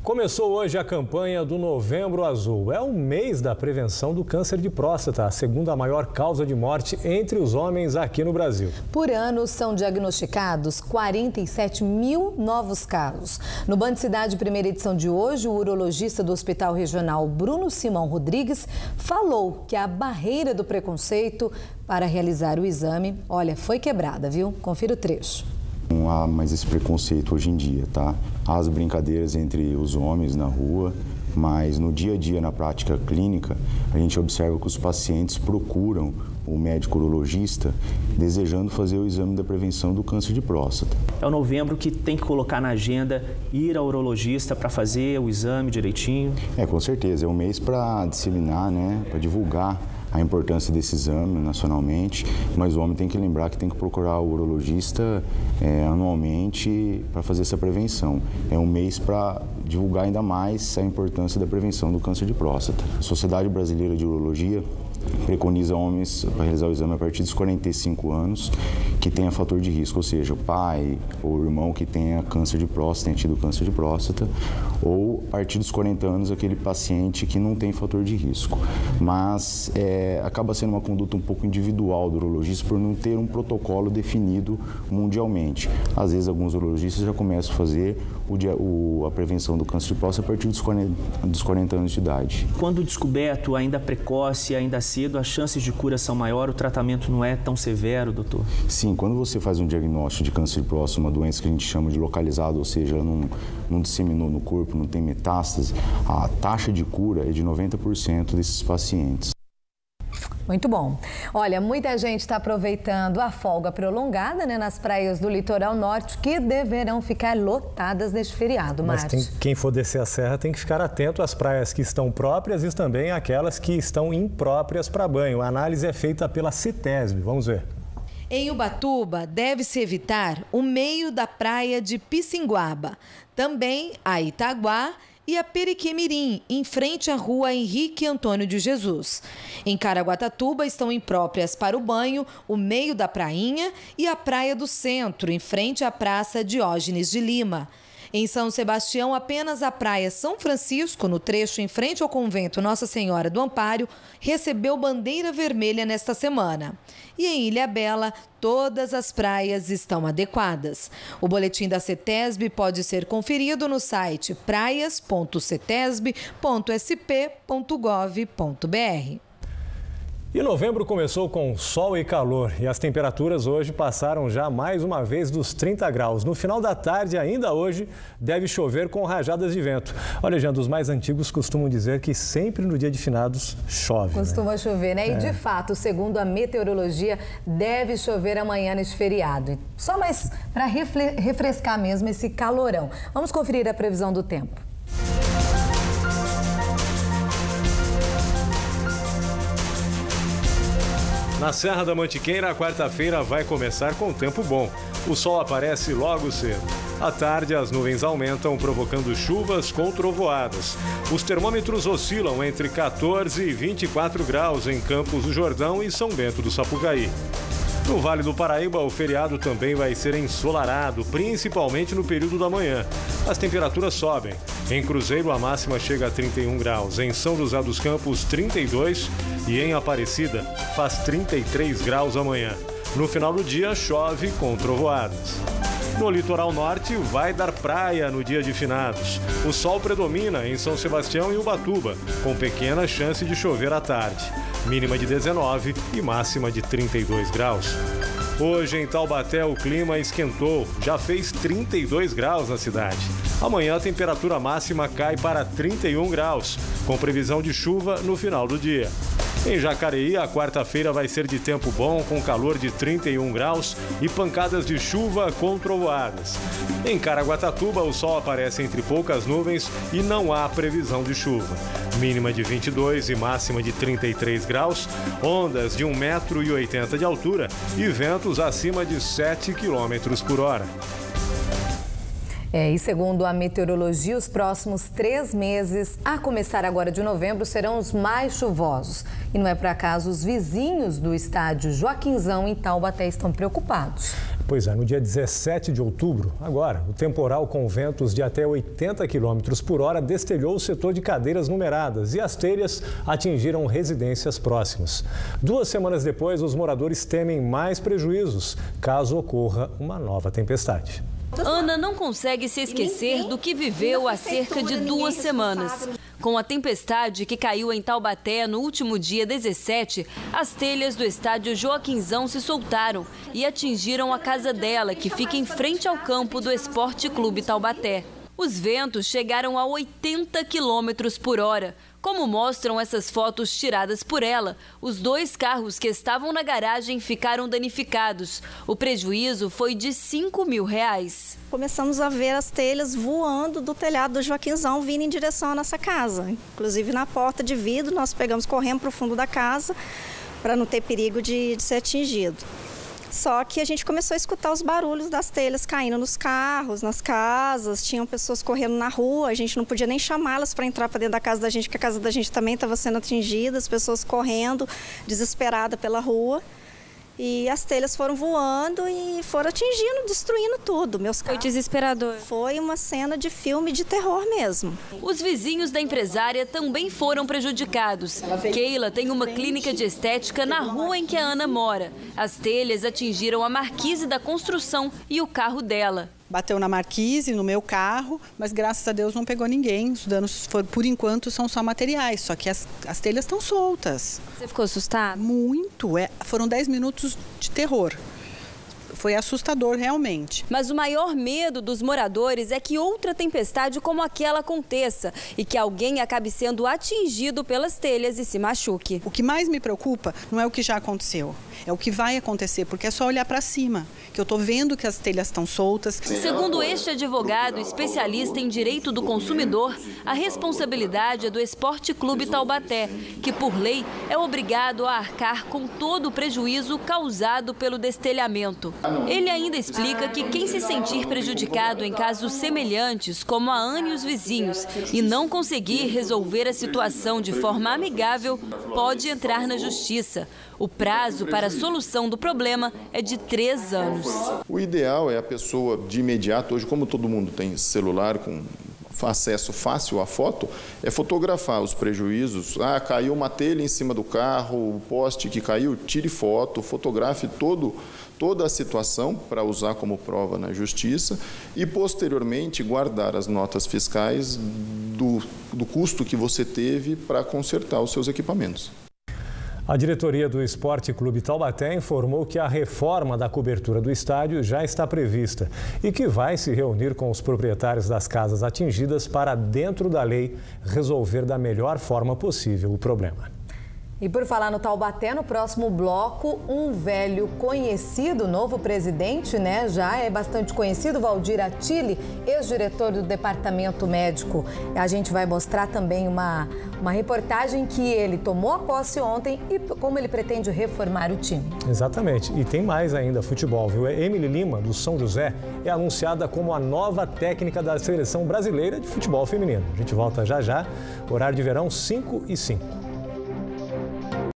Começou hoje a campanha do Novembro Azul. É o mês da prevenção do câncer de próstata, a segunda maior causa de morte entre os homens aqui no Brasil. Por ano, são diagnosticados 47 mil novos casos. No Band Cidade, primeira edição de hoje, o urologista do Hospital Regional, Bruno Simão Rodrigues, falou que a barreira do preconceito para realizar o exame, foi quebrada, viu? Confira o trecho. Não há mais esse preconceito hoje em dia, tá? Há as brincadeiras entre os homens na rua, mas no dia a dia, na prática clínica, a gente observa que os pacientes procuram o médico urologista desejando fazer o exame da prevenção do câncer de próstata. É o novembro que tem que colocar na agenda ir ao urologista para fazer o exame direitinho? Com certeza. É um mês para disseminar, para divulgar a importância desse exame nacionalmente, mas o homem tem que lembrar que tem que procurar o urologista anualmente para fazer essa prevenção. É um mês para divulgar ainda mais a importância da prevenção do câncer de próstata. A Sociedade Brasileira de Urologia preconiza homens para realizar o exame a partir dos 45 anos que tenha fator de risco, ou seja, o pai ou o irmão que tenha câncer de próstata, tenha tido câncer de próstata, ou a partir dos 40 anos aquele paciente que não tem fator de risco. Mas acaba sendo uma conduta um pouco individual do urologista por não ter um protocolo definido mundialmente. Às vezes alguns urologistas já começam a fazer a prevenção do câncer de próstata a partir dos 40 anos de idade. Quando descoberto ainda precoce, ainda cedo, as chances de cura são maiores, o tratamento não é tão severo, doutor? Sim, quando você faz um diagnóstico de câncer de próstata, uma doença que a gente chama de localizado, ou seja, ela não disseminou no corpo, não tem metástase, a taxa de cura é de 90% desses pacientes. Muito bom. Olha, muita gente está aproveitando a folga prolongada, nas praias do litoral norte, que deverão ficar lotadas neste feriado, Márcio. Mas quem for descer a serra tem que ficar atento às praias que estão próprias e também aquelas que estão impróprias para banho. A análise é feita pela CETESB. Vamos ver. Em Ubatuba, deve-se evitar o meio da praia de Pissinguaba, também a Itaguá e a Periquimirim, em frente à rua Henrique Antônio de Jesus. Em Caraguatatuba estão impróprias para o banho o meio da prainha e a praia do centro, em frente à Praça Diógenes de Lima. Em São Sebastião, apenas a praia São Francisco, no trecho em frente ao convento Nossa Senhora do Amparo, recebeu bandeira vermelha nesta semana. E em Ilhabela, todas as praias estão adequadas. O boletim da CETESB pode ser conferido no site praias.cetesb.sp.gov.br. E novembro começou com sol e calor e as temperaturas hoje passaram já mais uma vez dos 30 graus. No final da tarde, ainda hoje, deve chover com rajadas de vento. Olha, Jean, os mais antigos costumam dizer que sempre no dia de finados chove. Costuma chover, E de fato, segundo a meteorologia, deve chover amanhã neste feriado. Só mais para refrescar mesmo esse calorão. Vamos conferir a previsão do tempo. Na Serra da Mantiqueira, a quarta-feira vai começar com tempo bom. O sol aparece logo cedo. À tarde, as nuvens aumentam, provocando chuvas com trovoadas. Os termômetros oscilam entre 14 e 24 graus em Campos do Jordão e São Bento do Sapucaí. No Vale do Paraíba, o feriado também vai ser ensolarado, principalmente no período da manhã. As temperaturas sobem. Em Cruzeiro, a máxima chega a 31 graus. Em São José dos Campos, 32. E em Aparecida, faz 33 graus amanhã. No final do dia, chove com trovoadas. No litoral norte, vai dar praia no dia de finados. O sol predomina em São Sebastião e Ubatuba, com pequena chance de chover à tarde. Mínima de 19 e máxima de 32 graus. Hoje em Taubaté o clima esquentou, já fez 32 graus na cidade. Amanhã a temperatura máxima cai para 31 graus, com previsão de chuva no final do dia. Em Jacareí, a quarta-feira vai ser de tempo bom, com calor de 31 graus e pancadas de chuva com trovoadas. Em Caraguatatuba, o sol aparece entre poucas nuvens e não há previsão de chuva. Mínima de 22 e máxima de 33 graus, ondas de 1,80 m de altura e ventos acima de 7 km por hora. E segundo a meteorologia, os próximos 3 meses, a começar agora de novembro, serão os mais chuvosos. E não é por acaso, os vizinhos do estádio Joaquinzão em Taubaté estão preocupados. Pois é, no dia 17 de outubro, agora, o temporal com ventos de até 80 km por hora destelhou o setor de cadeiras numeradas e as telhas atingiram residências próximas. 2 semanas depois, os moradores temem mais prejuízos caso ocorra uma nova tempestade. Ana não consegue se esquecer do que viveu há cerca de 2 semanas. Com a tempestade que caiu em Taubaté no último dia 17, as telhas do estádio Joaquinzão se soltaram e atingiram a casa dela, que fica em frente ao campo do Esporte Clube Taubaté. Os ventos chegaram a 80 km por hora. Como mostram essas fotos tiradas por ela, os 2 carros que estavam na garagem ficaram danificados. O prejuízo foi de R$5 mil. Começamos a ver as telhas voando do telhado do Joaquinzão vindo em direção à nossa casa. Inclusive na porta de vidro, nós pegamos correndo para o fundo da casa para não ter perigo de ser atingido. Só que a gente começou a escutar os barulhos das telhas caindo nos carros, nas casas, tinham pessoas correndo na rua, a gente não podia nem chamá-las para entrar para dentro da casa da gente, porque a casa da gente também estava sendo atingida, as pessoas correndo, desesperadas pela rua. E as telhas foram voando e foram atingindo, destruindo tudo. Foi desesperador. Foi uma cena de filme de terror mesmo. Os vizinhos da empresária também foram prejudicados. Keila tem uma clínica de estética na rua em que a Ana mora. As telhas atingiram a marquise da construção e o carro dela. Bateu na marquise, no meu carro, mas graças a Deus não pegou ninguém. Os danos, por enquanto, são só materiais, só que as telhas estão soltas. Você ficou assustado? Muito. Foram 10 minutos de terror. Foi assustador, realmente. Mas o maior medo dos moradores é que outra tempestade como aquela aconteça e que alguém acabe sendo atingido pelas telhas e se machuque. O que mais me preocupa não é o que já aconteceu, é o que vai acontecer, porque é só olhar para cima, que eu estou vendo que as telhas estão soltas. Segundo este advogado, especialista em direito do consumidor, a responsabilidade é do Esporte Clube Taubaté, que por lei é obrigado a arcar com todo o prejuízo causado pelo destelhamento. Ele ainda explica que quem se sentir prejudicado em casos semelhantes, como a Ana e os vizinhos, e não conseguir resolver a situação de forma amigável, pode entrar na justiça. O prazo para a solução do problema é de 3 anos. O ideal é a pessoa de imediato, hoje como todo mundo tem celular com acesso fácil à foto, é fotografar os prejuízos. Caiu uma telha em cima do carro, o poste que caiu, tire foto, fotografe toda a situação para usar como prova na justiça e, posteriormente, guardar as notas fiscais do custo que você teve para consertar os seus equipamentos. A diretoria do Esporte Clube Taubaté informou que a reforma da cobertura do estádio já está prevista e que vai se reunir com os proprietários das casas atingidas para, dentro da lei, resolver da melhor forma possível o problema. E por falar no Taubaté, no próximo bloco, um velho conhecido, novo presidente, né? Já é bastante conhecido, Valdir Attili, ex-diretor do Departamento Médico. A gente vai mostrar também uma reportagem que ele tomou a posse ontem e como ele pretende reformar o time. Exatamente. E tem mais ainda, futebol, viu? Emily Lima, do São José, é anunciada como a nova técnica da Seleção Brasileira de Futebol Feminino. A gente volta já já, horário de verão 5h05.